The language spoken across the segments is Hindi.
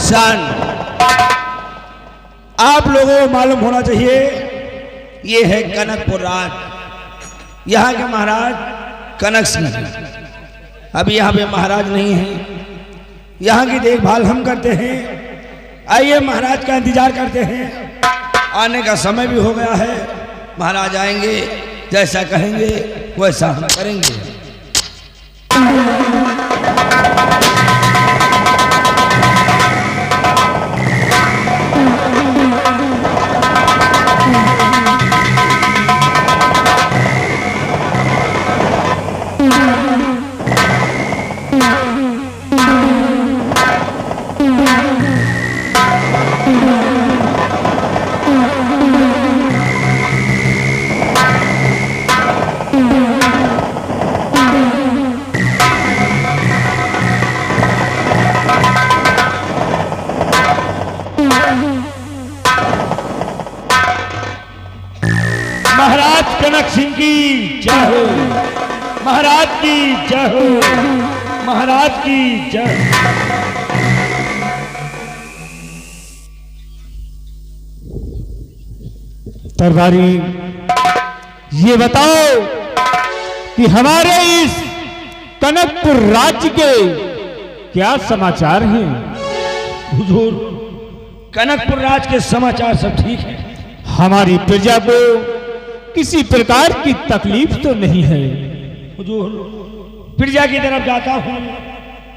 सन, आप लोगों को मालूम होना चाहिए ये है कनकपुर राज, यहाँ के महाराज कनक सिंह। अभी यहाँ पे महाराज नहीं है, यहाँ की देखभाल हम करते हैं। आइए महाराज का इंतजार करते हैं, आने का समय भी हो गया है। महाराज आएंगे, जैसा कहेंगे वैसा हम करेंगे। महाराज कनक सिंह की जय हो, महाराज की जय हो, महाराज की जय। दरबारी, ये बताओ कि हमारे इस कनकपुर राज्य के क्या समाचार हैं? हुजूर, कनकपुर राज के समाचार सब ठीक है। हमारी प्रजा को किसी प्रकार की तकलीफ तो नहीं है? हुजूर, प्रजा की तरफ जाता हूँ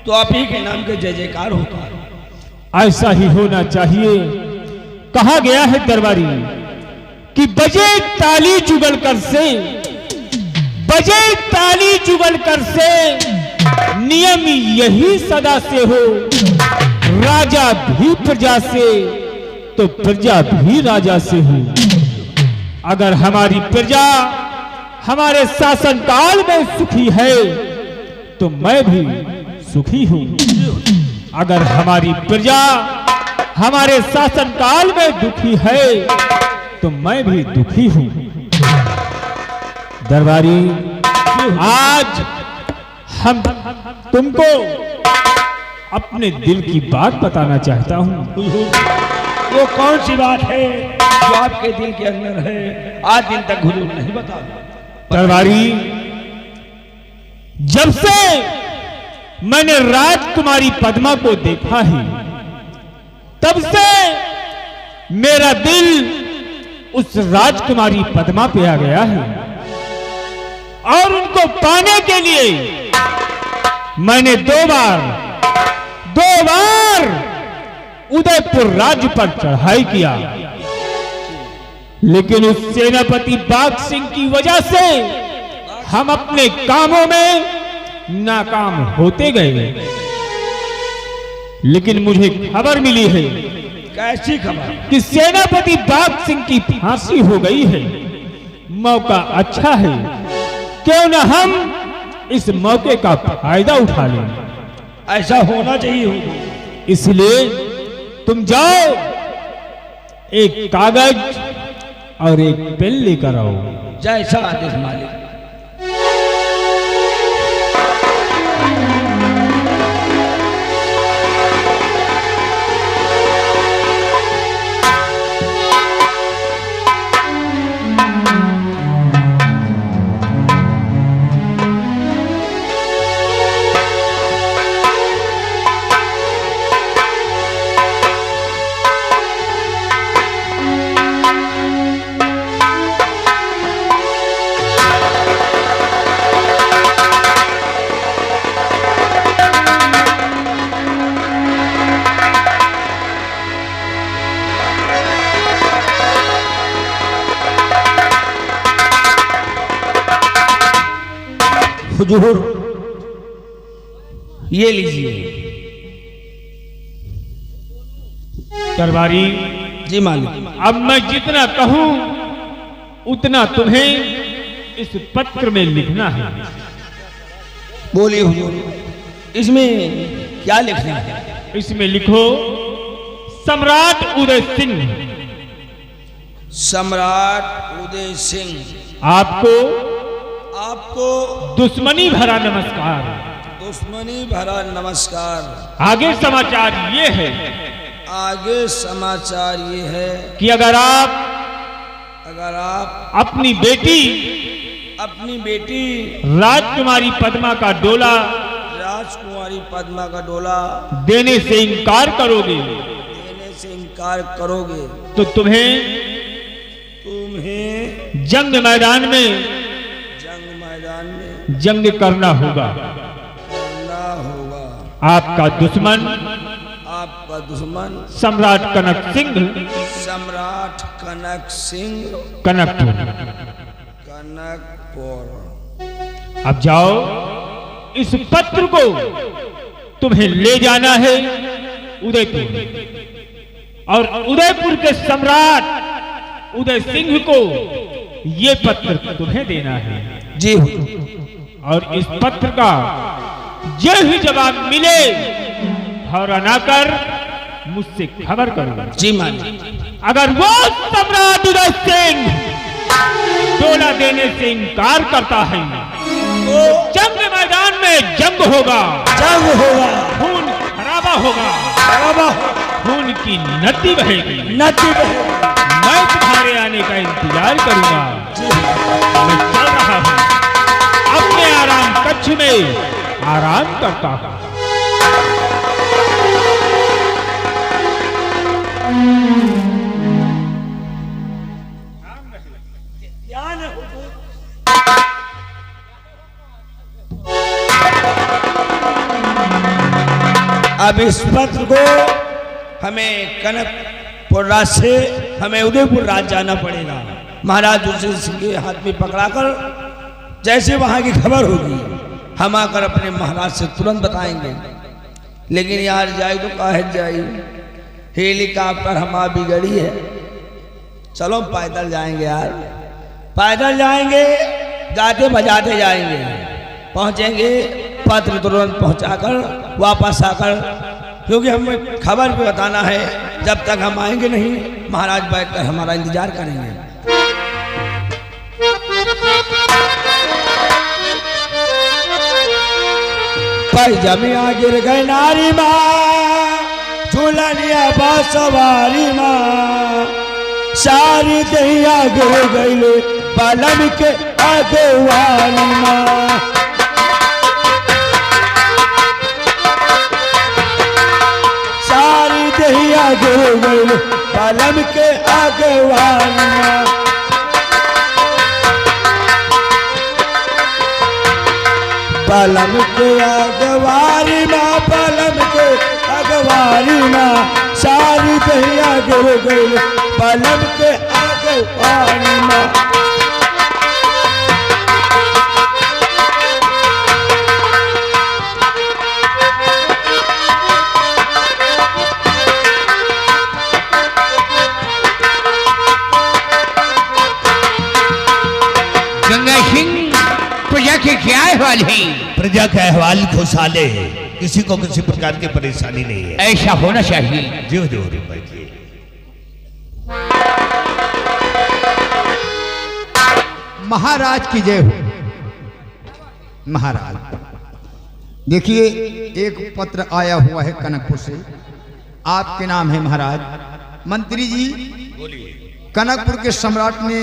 तो आप ही के नाम के जय जयकार होता है। ऐसा ही होना चाहिए। कहा गया है दरबारी कि बजे ताली जुगलकर से, बजे ताली जुगलकर से, नियम यही सदा से हो, राजा भी प्रजा से तो प्रजा भी राजा से हो। अगर हमारी प्रजा हमारे शासन काल में सुखी है तो मैं भी सुखी हूं। अगर हमारी प्रजा हमारे शासन काल में दुखी है तो मैं भी दुखी हूं। दरबारी, आज हम तुमको अपने दिल की बात बताना चाहता हूं। वो कौन सी बात है जो आपके दिल के अंदर है? आज दिन तक हुजूर नहीं बता। दरबारी, जब से मैंने राजकुमारी पद्मा को देखा है तब से मेरा दिल उस राजकुमारी पद्मा पे आ गया है और उनको पाने के लिए मैंने दो बार उदयपुर राज्य पर चढ़ाई किया, लेकिन उस सेनापति बाघ सिंह की वजह से हम अपने कामों में नाकाम होते गए। लेकिन मुझे खबर मिली है। कैसी खबर? कि सेनापति बाघ सिंह की फांसी हो गई है। मौका अच्छा है, क्यों न हम इस मौके का फायदा उठा लें। ऐसा होना चाहिए। इसलिए तुम जाओ, एक कागज और एक पेन लेकर आओ। जैसा आदेश मालिक। हुजूर, ये लीजिए। दरबारी जी मालिक। अब मैं जितना कहूं उतना तुम्हें इस पत्र में लिखना है। बोलिए हुजूर, इसमें क्या लिखना है? इसमें लिखो, सम्राट उदय सिंह। सम्राट उदय सिंह आपको आपको दुश्मनी भरा नमस्कार। दुश्मनी भरा नमस्कार। आगे समाचार ये है, आगे समाचार ये है कि अगर आप अपनी बेटी राजकुमारी पद्मा का डोला देने से इनकार करोगे तो तुम्हें जंग मैदान में जंग करना होगा। आपका दुश्मन सम्राट कनक सिंह कनकपुर। अब जाओ, इस पत्र को तुम्हें ले जाना है उदयपुर, और उदयपुर के सम्राट उदय सिंह को ये पत्र तुम्हें देना है। जी। और इस पत्र का जो ही जवाब मिले फौरन आकर मुझसे खबर करो। जी मान। अगर वो सम्राट उदय सिंह डोला देने से इनकार करता है तो जंग मैदान में जंग होगा, खून खराबा होगा, खून की नदी बहेगी। मैं तुम्हारे आने का इंतजार करूंगा। मैं चल रहा हूं, अपने आराम कक्ष में आराम करता हूं। अब इस पत्र को हमें कनकपुर राज से हमें उदयपुर राज जाना पड़ेगा। महाराज उसे सिंह के हाथ में पकड़ाकर जैसे वहां की खबर होगी हम आकर अपने महाराज से तुरंत बताएंगे। लेकिन यार जाए तो काहे जाए, हेलीकॉप्टर हमारी बिगड़ी है। चलो पैदल जाएंगे यार, पैदल जाएंगे, गाते बजाते जाएंगे, पहुंचेंगे पत्र तुरंत पहुंचाकर वापस आकर, क्योंकि हमें खबर भी बताना है। जब तक हम आएंगे नहीं महाराज बैठकर हमारा इंतजार करेंगे। पैजमिया गिर गए नारी माँ, झूलनिया बासवारी माँ, सारी दहिया गिर गई पलम के अगवानी माँ। सारी दहिया गिर गई पलम के अगवानी माँ। पलम के अगवारी माँ, पलम के अगवारी माँ, सारी दहिया गिर गई पलम के अगवारी माँ। गंगा सिंह, प्रजा के क्या अहवाल है? प्रजा का अहवाल खुशहाल है, किसी को किसी प्रकार की परेशानी नहीं है। ऐसा होना चाहिए। जो जो बैठिए। महाराज की जय हो। महाराज देखिए, एक पत्र आया हुआ है कनकपुर से, आपके नाम है महाराज। मंत्री जी, कनकपुर के सम्राट ने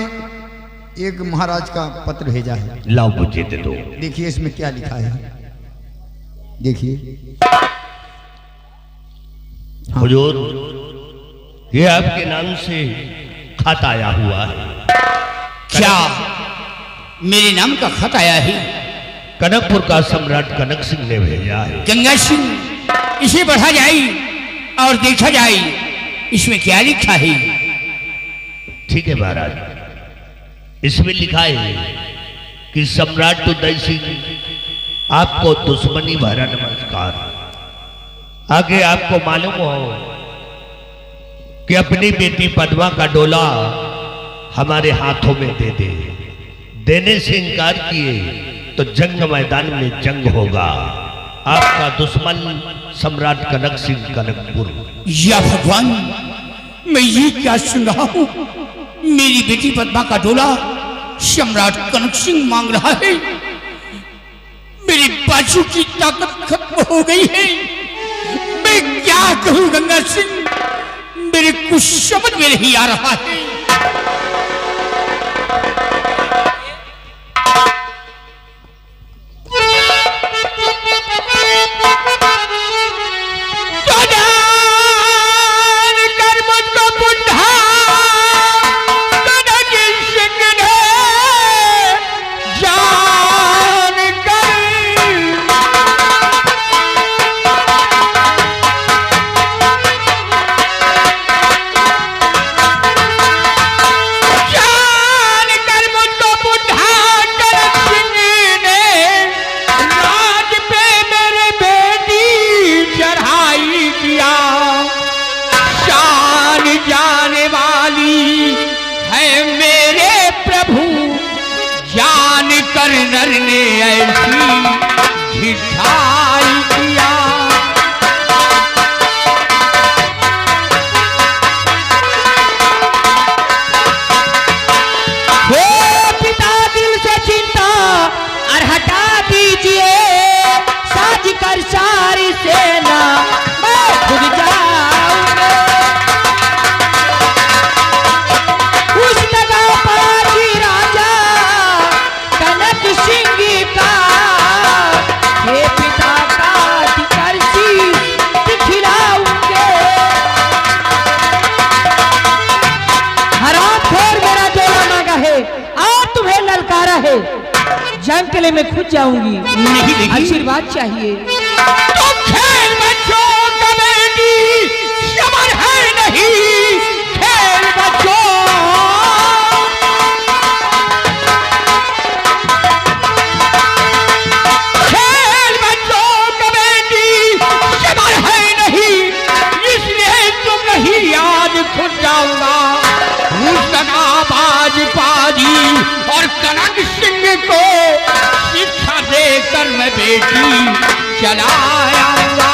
एक महाराज का पत्र भेजा है। लाओ मुझे दे दो। देखिए इसमें क्या लिखा है, देखिए। हुजूर, ये आपके नाम से खत आया हुआ है। क्या मेरे नाम का खत आया है? कनकपुर का सम्राट कनक सिंह ने भेजा है। गंगा सिंह, इसे पढ़ा जाए और देखा जाए इसमें क्या लिखा है। ठीक है महाराज, इसमें लिखा है कि सम्राट उदय सिंह आपको दुश्मनी भरा नमस्कार। आगे आपको मालूम हो कि अपनी बेटी पद्मा का डोला हमारे हाथों में दे दे। देने से इनकार किए तो जंग मैदान में जंग होगा। आपका दुश्मन सम्राट कनक सिंह कनकपुर। या भगवान, मैं ये क्या सुन रहा हूँ? मेरी बेटी पद्मा का डोला सम्राट कनक सिंह मांग रहा है। मेरी बाजू की ताकत खत्म हो गई है। मैं क्या कहूं गंगा सिंह, मेरे कुछ समझ में नहीं आ रहा है। नर ने ऐसी ढिठाई किया। हे पिता दिल से चिंता और हटा दीजिए, साज कर सारी सेना मैं खुद जाऊंगा। उस जगह पाजी राजा कनक सिंह का, हे पिता काट कर शीश दिखलाऊंगे। हरामखोर मेरा डोला मांगा है, आज तुम्हें ललकारा है, जंग के लिए मैं खुद जाऊंगी। नहीं, आशीर्वाद चाहिए। तो खेल बच्चों कबड्डी समझ है नहीं, खेल बच्चों खुद जाऊंगा। मुस्तफाबाज पाजी और कनक सिंह को शिक्षा देकर मैं बेटी चला आऊंगा।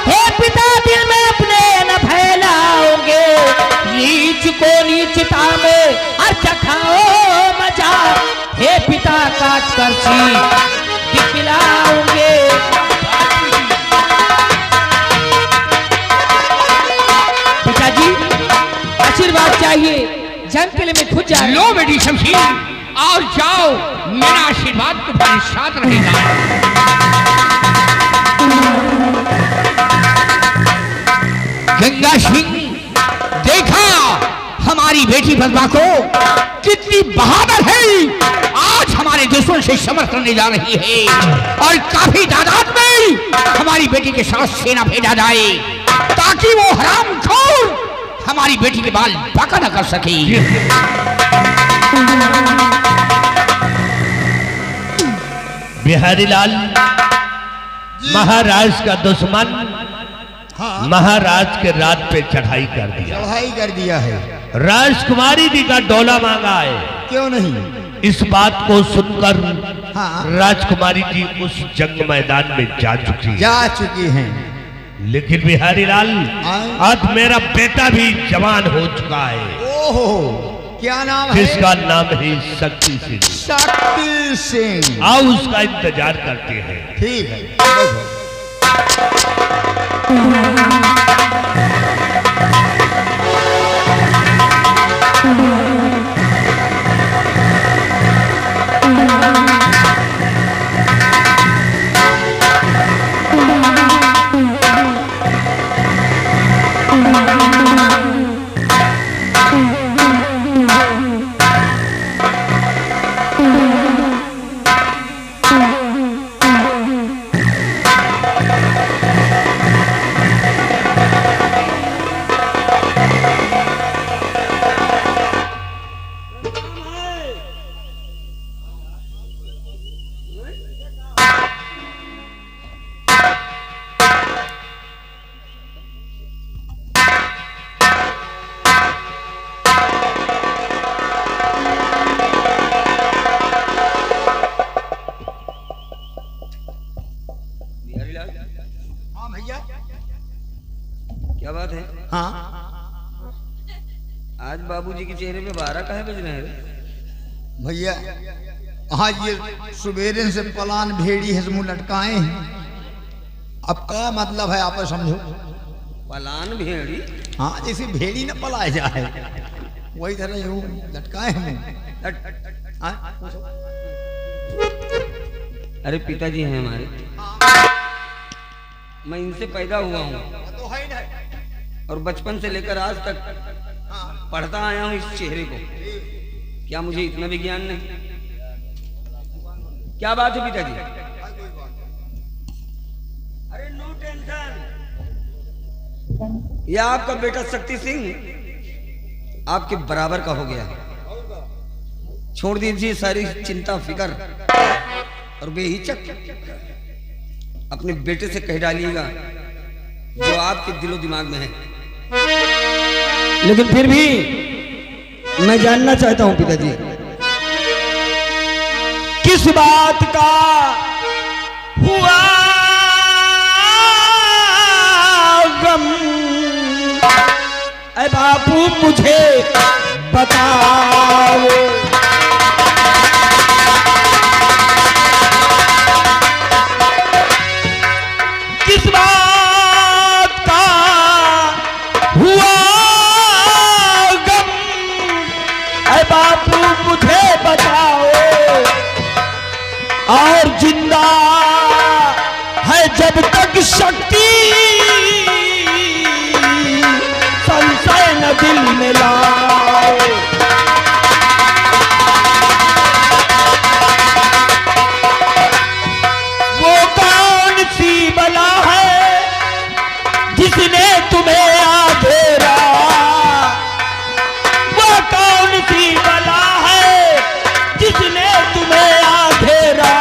हे पिता दिल में अपने न फैलाओगे, नीच को नीचता में और चखाओ मजा। हे पिता काट कर शीश दिखलाओगे। पिताजी आशीर्वाद चाहिए, जंग के लिए मैं खुद जा। लो बेटी शमशीर और जाओ, मेरा आशीर्वाद तुम्हारे साथ रहेगा। गंगा सिंह देखा हमारी बेटी बलवा को कितनी बहादुर है। आज हमारे दुश्मन से समर करने जा रही है और काफी तादाद में हमारी बेटी के साथ सेना भेजा जाए, ताकि वो हरामखोर हमारी बेटी के बाल बांका न कर सके। बिहारी लाल, महाराज का दुश्मन महाराज के राज पे चढ़ाई कर दिया है। राजकुमारी जी का डोला मांगा है। क्यों नहीं? इस बात को सुनकर हाँ। राजकुमारी जी उस जंग मैदान में जा चुकी हैं। लेकिन बिहारी लाल, आज मेरा बेटा भी जवान हो चुका है। ओहो, क्या नाम है? जिसका नाम है शक्ति सिंह। शक्ति सिंह। आओ उसका इंतजार करते हैं। ठीक है। आज बाबूजी के चेहरे पे 12 काहे बज रहे हैं? भैया आज ये सुबेरे से पलान भेड़ी है मुंह लटकाए हैं। अब क्या मतलब है आप समझो। पलान भेड़ी? हाँ जैसे भेड़ी न पलाए जाए वही तरह यूं लटकाए हैं मुंह। अरे पिताजी हैं हमारे, मैं इनसे पैदा हुआ हूँ और बचपन से लेकर आज तक पढ़ता आया हूँ इस चेहरे को। क्या मुझे इतना भी ज्ञान नहीं? क्या बात है पिताजी? अरे नो टेंशन, यह आपका बेटा शक्ति सिंह आपके बराबर का हो गया। छोड़ दीजिए सारी चिंता फिकर और बेहिचक अपने बेटे से कह डालिएगा जो आपके दिलो दिमाग में है। लेकिन फिर भी मैं जानना चाहता हूं पिताजी, किस बात का हुआ गम? ऐ बापू मुझे बताओ। किस बात का हुआ गम? ऐ बापू मुझे बताओ। और जिंदा है जब तक शक्ति, संशय न दिल में लाओ। वो कौन सी बला है जिसने तुम्हें आधेरा? वो कौन सी बला है जिसने तुम्हें आधेरा?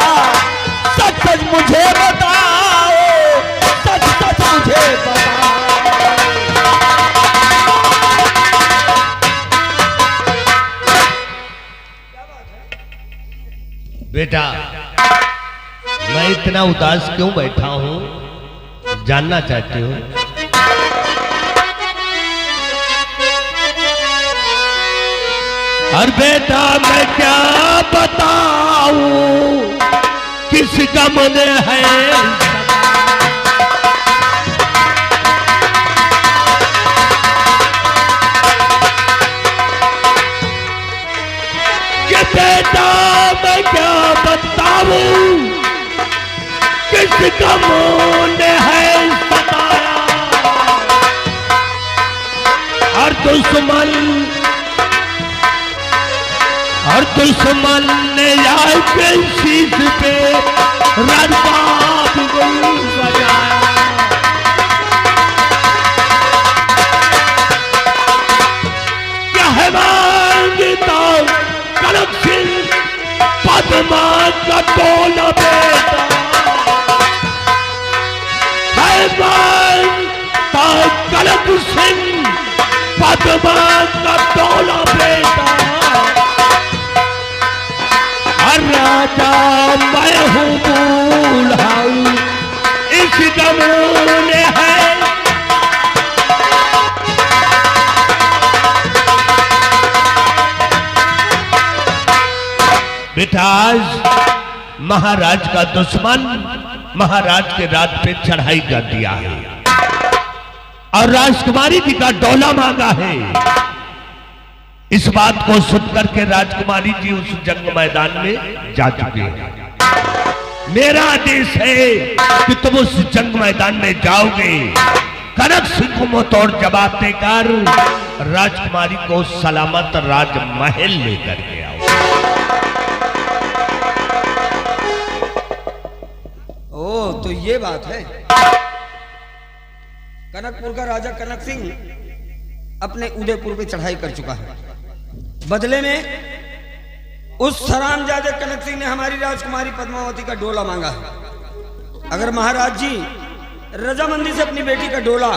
सच सच मुझे बताओ, सच सच मुझे बताओ। बेटा मैं इतना उदास क्यों बैठा हूं, जानना चाहती हूँ? और बेटा मैं क्या बताऊं, किस गम ने है कि बेटा मैं क्या बताऊं, किस गम ने है सताया। और दुश्मन ने यार के शीश पे रनबाब बजाया। क्या है मांगता कनक सिंह पद्मा का टोला बेटा? है मांगता कनक सिंह पद्मा का टोला बेटा? राजा मैं हूँ बूढ़ा, इस जमाने है। बेटा आज महाराज का दुश्मन महाराज के राज पे चढ़ाई कर दिया है और राजकुमारी जी का डोला मांगा है। इस बात को सुनकर के राजकुमारी जी उस जंग मैदान में जा चुके हैं। मेरा आदेश है कि तुम उस जंग मैदान में जाओगे, कनक सिंह को मुंहतोड़ जवाब देकर राजकुमारी को सलामत राजमहल लेकर के आओ। ओ तो ये बात है। कनकपुर का राजा कनक सिंह अपने उदयपुर पे चढ़ाई कर चुका है। बदले में उस हरामजादे कनक सिंह ने हमारी राजकुमारी पद्मावती का डोला मांगा है। अगर महाराज जी रजामंदी से अपनी बेटी का डोला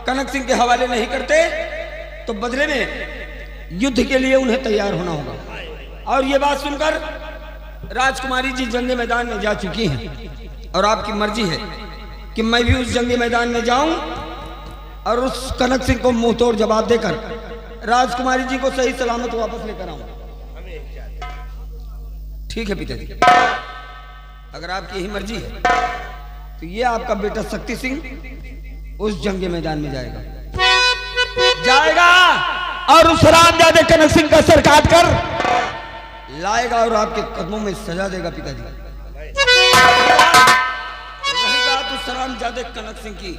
कनक सिंह के हवाले नहीं करते तो बदले में युद्ध के लिए उन्हें तैयार होना होगा। और ये बात सुनकर राजकुमारी जी जंग मैदान में जा चुकी हैं और आपकी मर्जी है कि मैं भी उस जंग मैदान में जाऊं और उस कनक सिंह को मुंह तोड़ जवाब देकर राजकुमारी जी को सही सलामत वापस लेकर आऊं। ठीक है पिताजी, अगर आपकी यही मर्जी है तो ये आपका बेटा शक्ति सिंह उस जंग के मैदान में जाएगा और उस रामजादे कनक सिंह का सर काट कर लाएगा और आपके कदमों में सजा देगा पिताजी। रही बात उस रामजादे कनक सिंह की,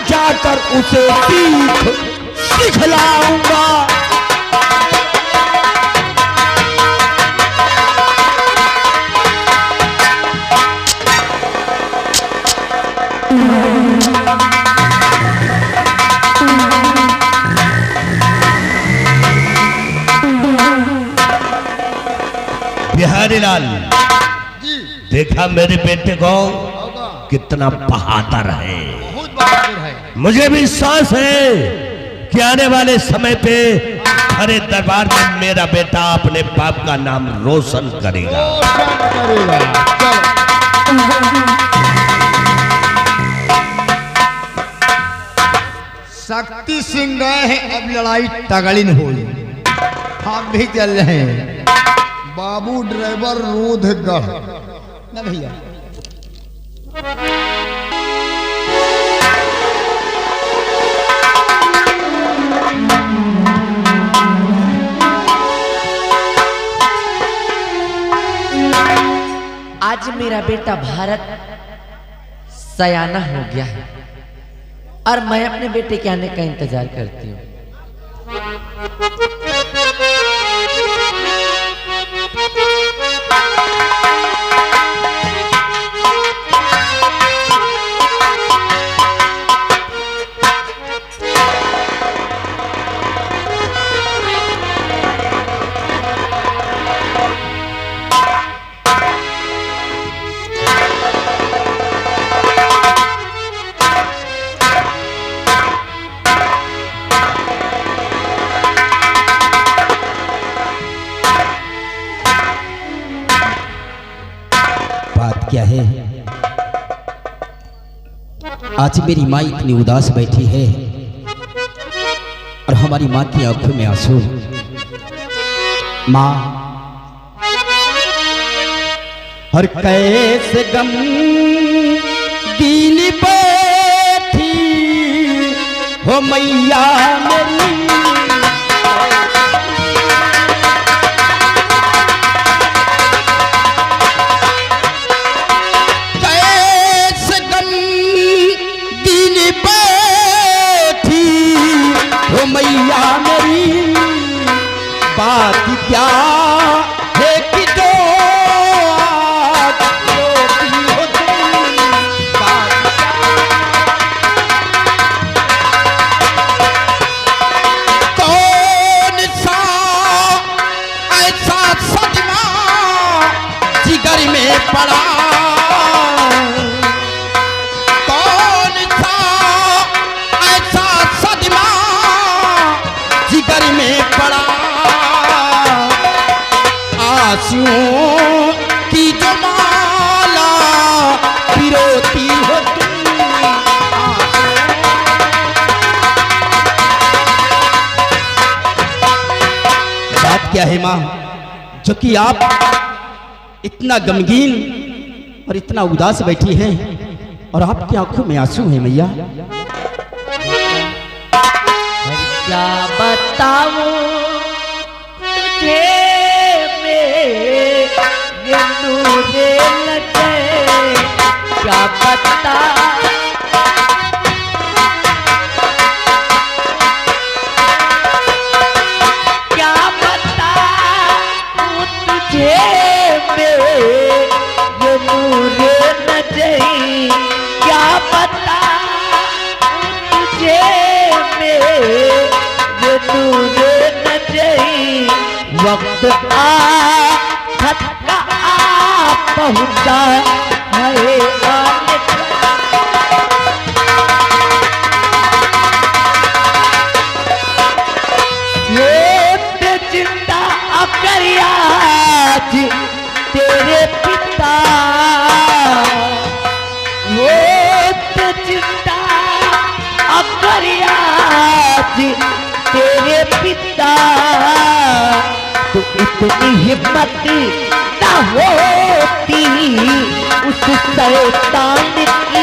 जाकर उसे सिखलाऊंगा। बिहारी लाल, देखा मेरे बेटे को कितना बहादुर है। मुझे भी विश्वास है कि आने वाले समय पे हरे दरबार में मेरा बेटा अपने बाप का नाम रोशन करेगा। शक्ति सिंह गए हैं, अब लड़ाई तगड़िन हुई, हम भी चल रहे हैं। बाबू ड्राइवर रोधगढ़ ना भैया। आज मेरा बेटा भारत सयाना हो गया है और मैं अपने बेटे के आने का इंतजार करती हूँ। क्या है, आज मेरी माँ इतनी उदास बैठी है और हमारी माँ की आंखों में आंसू। माँ, हर कैसे गम दीन बैठी हो मैया मेरी, मैया मेरी बात क्या है कि जो रोती हो तुम, बात कौन सा ऐसा सदमा जिगर में पड़ा, कौन सा ऐसा सदमा जिगर में पड़ा, आंसुओं की जो माला पिरोती हो तुम। बात क्या है माँ, जो कि आप इतना गमगीन और इतना उदास बैठी हैं और आपकी आंखों में आंसू हैं मैया। क्या बताऊं तुझे मेरे नूरे लगे, क्या बता क्या बताऊं तुझे मेरे नूरे लगे, क्या बताऊं तुझे मेरे तू वक्त आफत का आ पहुंचा है आने ये चिंता अकरिया जी तेरे पिता वो चिंता अकरिया जी तेरे पिता तो इतनी हिम्मत ना होती उस शैतान की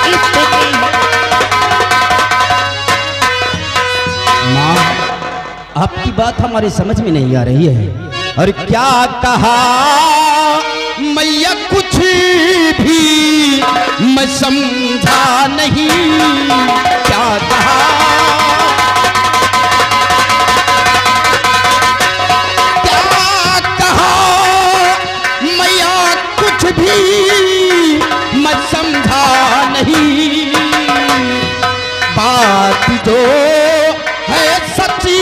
इतनी। माँ, आपकी बात हमारी समझ में नहीं आ रही है। और क्या कहा मैया, कुछ भी मैं समझा नहीं। क्या कहा मैया, कुछ भी मैं समझा नहीं। बात जो है सच्ची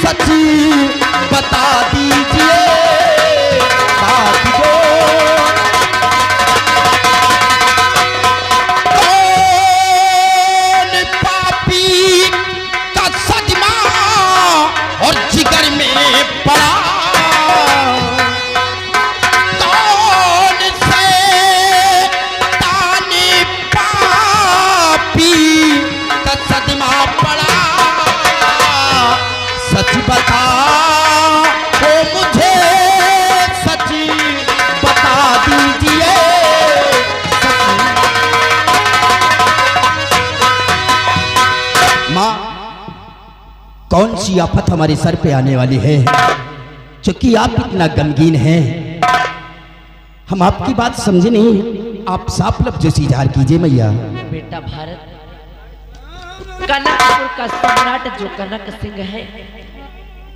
सच्ची बता दीजिए। बात जो कौन पापी का सदमा और जिगर में पड़ा, कौन से ताने पापी का सदमा पड़ा। सच बता वो मुझे, सच बता दीजिए। माँ, कौन सी आफत हमारे सर पे आने वाली है क्योंकि आप इतना गमगीन हैं। हम आपकी बात समझे नहीं, आप साफ लफ्जों से इजहार कीजिए मैया। बेटा भारत, कनकपुर का सम्राट जो कनक सिंह है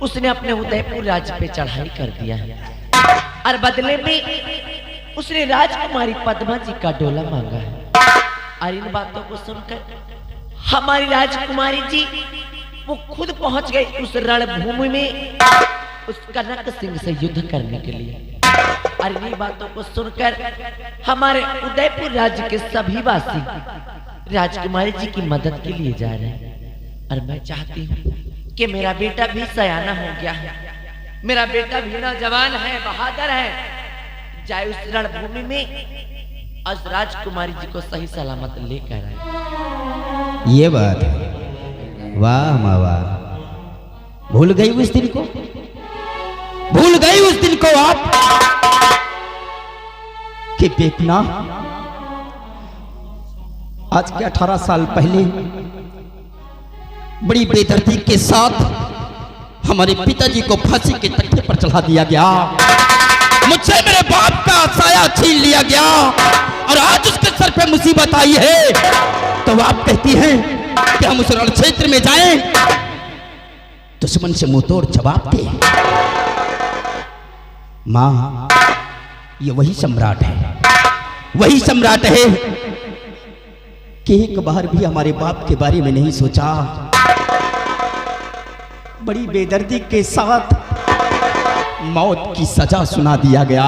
उसने अपने उदयपुर राज्य पे चढ़ाई कर दिया है और बदले में उसने राजकुमारी पद्मा जी का डोला मांगा है। और इन बातों को सुनकर हमारी राजकुमारी जी वो खुद पहुंच गई उस रणभूमि में उस कनक सिंह से युद्ध करने के लिए। और इन्हीं बातों को सुनकर हमारे उदयपुर राज्य के सभी वासी राजकुमारी जी की मदद के लिए जा रहे हैं। और मैं चाहती हूँ कि मेरा बेटा भी सयाना हो गया है, मेरा बेटा भी नौजवान है, बहादुर है, जाए उस रणभूमि में और राजकुमारी जी को सही सलामत लेकर आए। ये बात है, वाह माँ वाह। भूल गई उस दिन को, भूल गई उस दिन को आप कि देखना आज के 18 साल पहले बड़ी बेदर्दी के साथ हमारे पिताजी को फांसी के तख्ते पर चढ़ा दिया गया। मुझसे मेरे बाप का साया छीन लिया गया और आज उसके सर पे मुसीबत आई है तो आप कहती हैं कि हम उस रण क्षेत्र में जाएं, दुश्मन से मुंहतोड़ जवाब दे। मां, ये वही सम्राट है, वही सम्राट है कि एक बार भी हमारे बाप के बारे में नहीं सोचा। बड़ी बेदर्दी के साथ मौत की सजा सुना दिया गया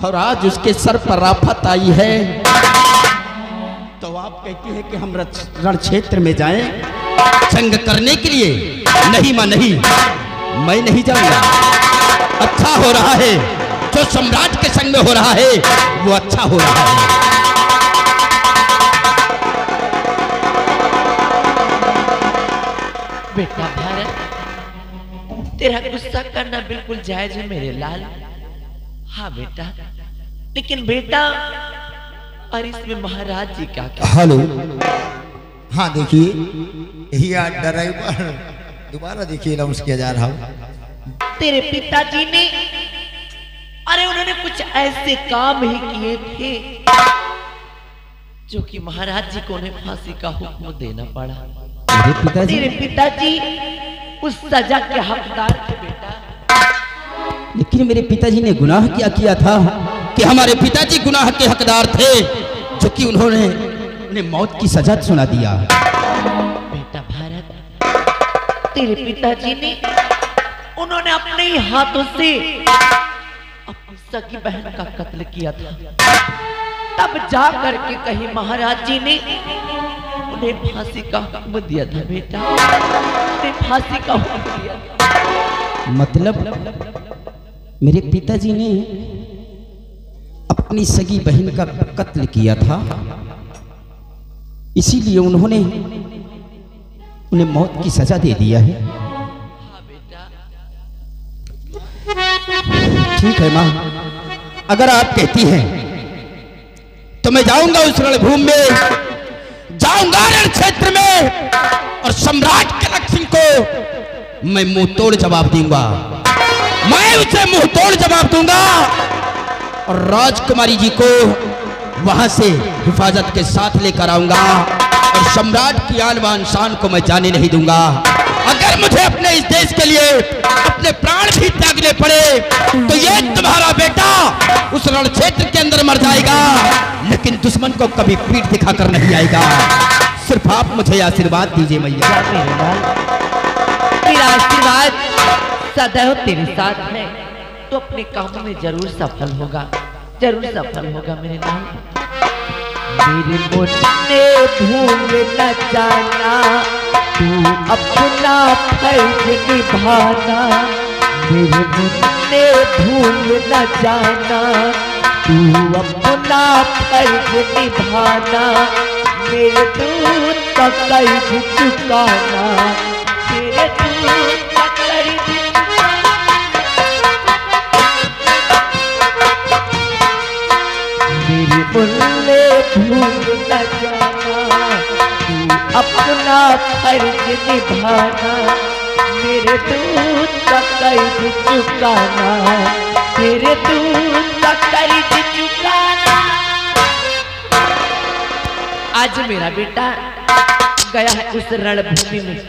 और आज उसके सर पर आफत आई है तो आप कहती है कि हम रण क्षेत्र में जाएं जंग करने के लिए। नहीं मां नहीं, मैं नहीं जाऊंगा। अच्छा हो रहा है जो सम्राट के संग में हो रहा है वो अच्छा हो रहा है। बेटा भारत, तेरा गुस्सा करना बिल्कुल जायज है मेरे लाल। हाँ बेटा, लेकिन बेटा और इसमें महाराज जी का क्या? हेलो, हाँ देखिए, यही आज ड्राइवर दोबारा देखिए अनाउंस किया जा रहा हूँ। तेरे पिताजी ने, अरे उन्होंने कुछ ऐसे काम ही किए थे जो कि महाराज जी को उन्हें फांसी का हुक्म देना पड़ा। तेरे पिताजी उस सजा के हकदार थे बेटा। लेकिन मेरे पिताजी ने गुनाह क्या किया था कि हमारे पिताजी गुनाह के हकदार थे जो कि उन्होंने उन्हें मौत की सजा सुना दिया। बेटा भारत, तेरे पिताजी ने उन्होंने अपने ही हाथों से अपनी सगी बहन का कत्ल किया था। तब जा करके कहीं महाराज जी ने उन्हें फांसी का हुक्म दिया था। बेटा, उन्हें फांसी का हुक्म दिया था। मतलब मेरे पिताजी ने अपनी सगी बहन का कत्ल किया था, इसीलिए उन्होंने उन्हें मौत की सजा दे दिया है। हाँ बेटा। ठीक है मां, अगर आप कहती हैं तो मैं जाऊंगा उस रणभूमि में, जाऊंगा रण क्षेत्र में और सम्राट कनक सिंह को मैं मुंह तोड़ जवाब दूंगा। मैं उसे मुंह तोड़ जवाब दूंगा और राजकुमारी जी को वहां से हिफाजत के साथ लेकर आऊंगा और सम्राट की आन बान शान को मैं जाने नहीं दूंगा। अगर मुझे अपने इस देश के लिए अपने प्राण भी त्यागने पड़े तो ये तुम्हारा बेटा उस रण क्षेत्र के अंदर मर जाएगा, लेकिन दुश्मन को कभी पीठ दिखाकर नहीं आएगा। सिर्फ आप मुझे आशीर्वाद दीजिए मैया। मेरे लाल, तेरा आशीर्वाद सदैव तेरे साथ है, तो अपने कामों में जरूर सफल होगा, जरूर सफल होगा मेरे लाल। मेरे मुझ ने भूल न जाना, तू अपना फर्ज निभाना। मेरे मुझ ने भूल न जाना, तू अपना फर्ज निभाना। मेरे दूध का कर्ज चुकाना, मेरे दूध का कर्ज मेरे मुल्ले भूल न जाना, तू अपना फर्ज निभाना। मेरे दूध का कर्ज चुकाना, मेरे दूध का कर्ज चुकाना। आज मेरा बेटा गया है उस रणभूमि में,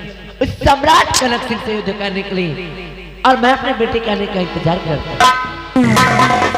उस सम्राट कनक सिंह से युद्ध करने के लिए, और मैं अपने बेटे के आने का इंतजार करता हूं।